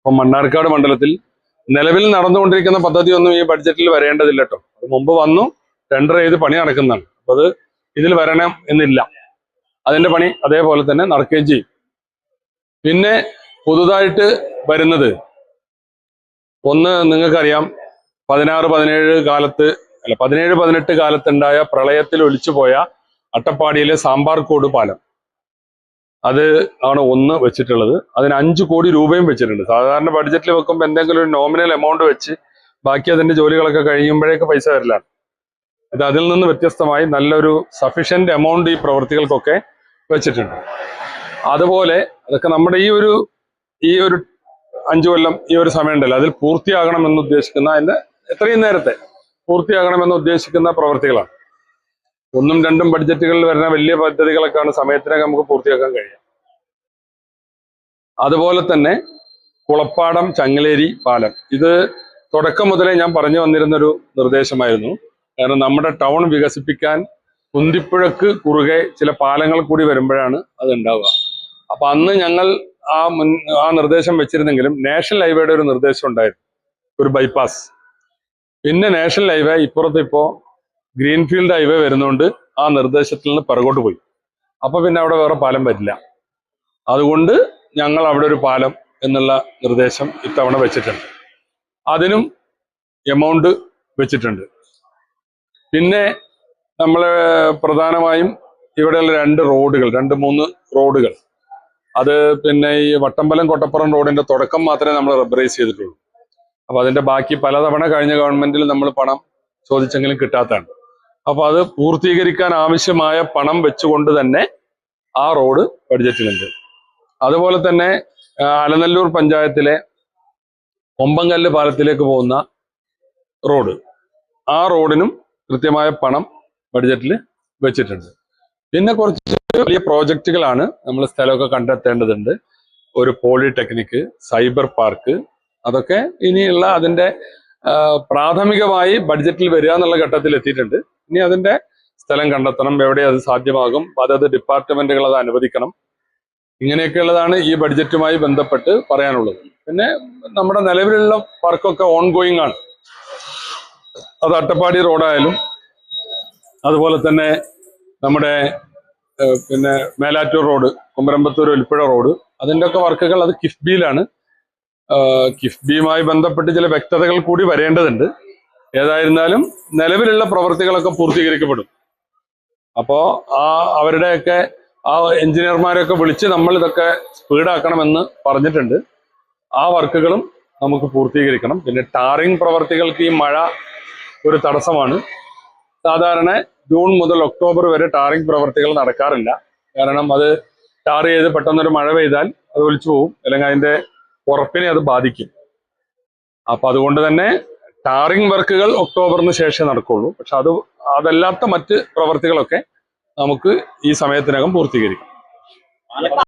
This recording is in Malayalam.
അപ്പം മണ്ണാർക്കാട് മണ്ഡലത്തിൽ നിലവിൽ നടന്നുകൊണ്ടിരിക്കുന്ന പദ്ധതിയൊന്നും ഈ ബഡ്ജറ്റിൽ വരേണ്ടതില്ല കേട്ടോ. അത് മുമ്പ് വന്നു, ടെൻഡർ ചെയ്ത് പണി നടക്കുന്നതാണ്. അപ്പൊ അത് ഇതിൽ വരണം എന്നില്ല. അതിന്റെ പണി അതേപോലെ തന്നെ നടക്കുകയും ചെയ്യും. പിന്നെ പുതുതായിട്ട് വരുന്നത് ഒന്ന്, നിങ്ങൾക്കറിയാം 17-18 കാലത്തുണ്ടായ പ്രളയത്തിൽ ഒലിച്ചുപോയ അട്ടപ്പാടിയിലെ സാമ്പാർക്കോട് പാലം, അത് ആണ് ഒന്ന് വെച്ചിട്ടുള്ളത്. അതിന് 5 കോടി രൂപയും വെച്ചിട്ടുണ്ട്. സാധാരണ ബഡ്ജറ്റിൽ വെക്കുമ്പോൾ എന്തെങ്കിലും ഒരു നോമിനൽ എമൗണ്ട് വെച്ച് ബാക്കി അതിന്റെ ജോലികളൊക്കെ കഴിയുമ്പോഴേക്ക് പൈസ വരില്ലാണ്. ഇത് അതിൽ നിന്ന് വ്യത്യസ്തമായി നല്ലൊരു സഫീഷ്യന്റ് എമൗണ്ട് ഈ പ്രവൃത്തികൾക്കൊക്കെ വെച്ചിട്ടുണ്ട്. അതുപോലെ അതൊക്കെ നമ്മുടെ ഈ ഒരു 5 കൊല്ലം ഈ ഒരു സമയം ഉണ്ടല്ലോ, അതിൽ പൂർത്തിയാകണമെന്ന് ഉദ്ദേശിക്കുന്ന, അതിന്റെ എത്രയും നേരത്തെ പൂർത്തിയാകണമെന്ന് ഉദ്ദേശിക്കുന്ന പ്രവൃത്തികളാണ്. 1ഉം 2ഉം ബഡ്ജറ്റുകളിൽ വരുന്ന വലിയ പദ്ധതികളൊക്കെയാണ് സമയത്തിനൊക്കെ നമുക്ക് പൂർത്തിയാക്കാൻ കഴിയുക. അതുപോലെ തന്നെ കുളപ്പാടം ചങ്ങലേരി പാലം, ഇത് തുടക്കം മുതലേ ഞാൻ പറഞ്ഞു വന്നിരുന്നൊരു നിർദ്ദേശമായിരുന്നു. കാരണം നമ്മുടെ ടൗൺ വികസിപ്പിക്കാൻ കുന്തിപ്പുഴക്ക് കുറുകെ ചില പാലങ്ങൾ കൂടി വരുമ്പോഴാണ് അത് ഉണ്ടാവുക. അപ്പൊ അന്ന് ഞങ്ങൾ ആ നിർദ്ദേശം വെച്ചിരുന്നെങ്കിലും നാഷണൽ ഹൈവേയുടെ ഒരു നിർദ്ദേശം ഉണ്ടായിരുന്നു, ഒരു ബൈപ്പാസ്. പിന്നെ നാഷണൽ ഹൈവേ ഇപ്പുറത്ത് ഇപ്പോ ഗ്രീൻഫീൽഡ് ഹൈവേ വരുന്നതുകൊണ്ട് ആ നിർദ്ദേശത്തിൽ നിന്ന് പിറകോട്ട് പോയി. അപ്പൊ പിന്നെ അവിടെ വേറെ പാലം പറ്റില്ല. അതുകൊണ്ട് ഞങ്ങൾ അവിടെ ഒരു പാലം എന്നുള്ള നിർദ്ദേശം ഇത്തവണ വെച്ചിട്ടുണ്ട്. അതിനും എമൗണ്ട് വെച്ചിട്ടുണ്ട്. പിന്നെ നമ്മൾ പ്രധാനമായും ഇവിടെയുള്ള 2-3 റോഡുകൾ, അത് പിന്നെ ഈ വട്ടമ്പലം കൊട്ടപ്പുറം റോഡിന്റെ തുടക്കം മാത്രമേ നമ്മൾ റബ്ബറൈസ് ചെയ്തിട്ടുള്ളൂ. അപ്പൊ അതിന്റെ ബാക്കി പലതവണ കഴിഞ്ഞ ഗവൺമെന്റിൽ നമ്മൾ പണം ചോദിച്ചെങ്കിലും കിട്ടാത്തതാണ്. അപ്പൊ അത് പൂർത്തീകരിക്കാൻ ആവശ്യമായ പണം വെച്ചുകൊണ്ട് തന്നെ ആ റോഡ് ബഡ്ജറ്റിലുണ്ട്. അതുപോലെ തന്നെ അലനല്ലൂർ പഞ്ചായത്തിലെ കൊമ്പങ്കല്ല് പാലത്തിലേക്ക് പോകുന്ന റോഡ്, ആ റോഡിനും കൃത്യമായ പണം ബഡ്ജറ്റിൽ വെച്ചിട്ടുണ്ട്. പിന്നെ കുറച്ച് വലിയ പ്രോജക്റ്റുകളാണ്, നമ്മൾ സ്ഥലമൊക്കെ കണ്ടെത്തേണ്ടതുണ്ട്. ഒരു പോളിടെക്നിക്ക്, സൈബർ പാർക്ക്, അതൊക്കെ ഇനിയുള്ള അതിന്റെ പ്രാഥമികമായി ബഡ്ജറ്റിൽ വരിക എന്നുള്ള ഘട്ടത്തിൽ എത്തിയിട്ടുണ്ട്. ഇനി അതിന്റെ സ്ഥലം കണ്ടെത്തണം, എവിടെ അത് സാധ്യമാകും, അതത് ഡിപ്പാർട്ട്മെന്റുകൾ അത് അനുവദിക്കണം. ഇങ്ങനെയൊക്കെയുള്ളതാണ് ഈ ബഡ്ജറ്റുമായി ബന്ധപ്പെട്ട് പറയാനുള്ളത്. പിന്നെ നമ്മുടെ നിലവിലുള്ള വർക്കൊക്കെ ഓൺഗോയിങ് ആണ്. അത് അട്ടപ്പാടി റോഡായാലും അതുപോലെ തന്നെ നമ്മുടെ പിന്നെ മേലാറ്റൂർ റോഡ്, കുമരമ്പത്തൂർ ഒലിപ്പുഴ റോഡ്, അതിൻ്റെ ഒക്കെ വർക്കുകൾ അത് കിഫ്ബിയിലാണ്. കിഫ്ബിയുമായി ബന്ധപ്പെട്ട് ചില വ്യക്തതകൾ കൂടി വരേണ്ടതുണ്ട്. ഏതായിരുന്നാലും നിലവിലുള്ള പ്രവർത്തികളൊക്കെ പൂർത്തീകരിക്കപ്പെടും. അപ്പോൾ അവരുടെയൊക്കെ എഞ്ചിനീയർമാരെയൊക്കെ വിളിച്ച് നമ്മൾ ഇതൊക്കെ സ്പീഡാക്കണമെന്ന് പറഞ്ഞിട്ടുണ്ട്. ആ വർക്കുകളും നമുക്ക് പൂർത്തീകരിക്കണം. പിന്നെ ടാറിംഗ് പ്രവർത്തികൾക്ക് ഈ മഴ ഒരു തടസ്സമാണ്. സാധാരണ ജൂൺ മുതൽ ഒക്ടോബർ വരെ ടാറിംഗ് പ്രവർത്തികൾ നടക്കാറില്ല. കാരണം അത് ടാർ ചെയ്ത് പെട്ടെന്നൊരു മഴ പെയ്താൽ അത് ഒലിച്ചു പോകും, അല്ലെങ്കിൽ അതിന്റെ ഉറപ്പിനെ അത് ബാധിക്കും. അപ്പൊ അതുകൊണ്ട് തന്നെ ടാറിംഗ് വർക്കുകൾ ഒക്ടോബറിന് ശേഷം നടക്കുള്ളൂ. പക്ഷെ അതല്ലാത്ത മറ്റ് പ്രവർത്തികളൊക്കെ നമുക്ക് ഈ സമയത്തിനകം പൂർത്തീകരിക്കാം.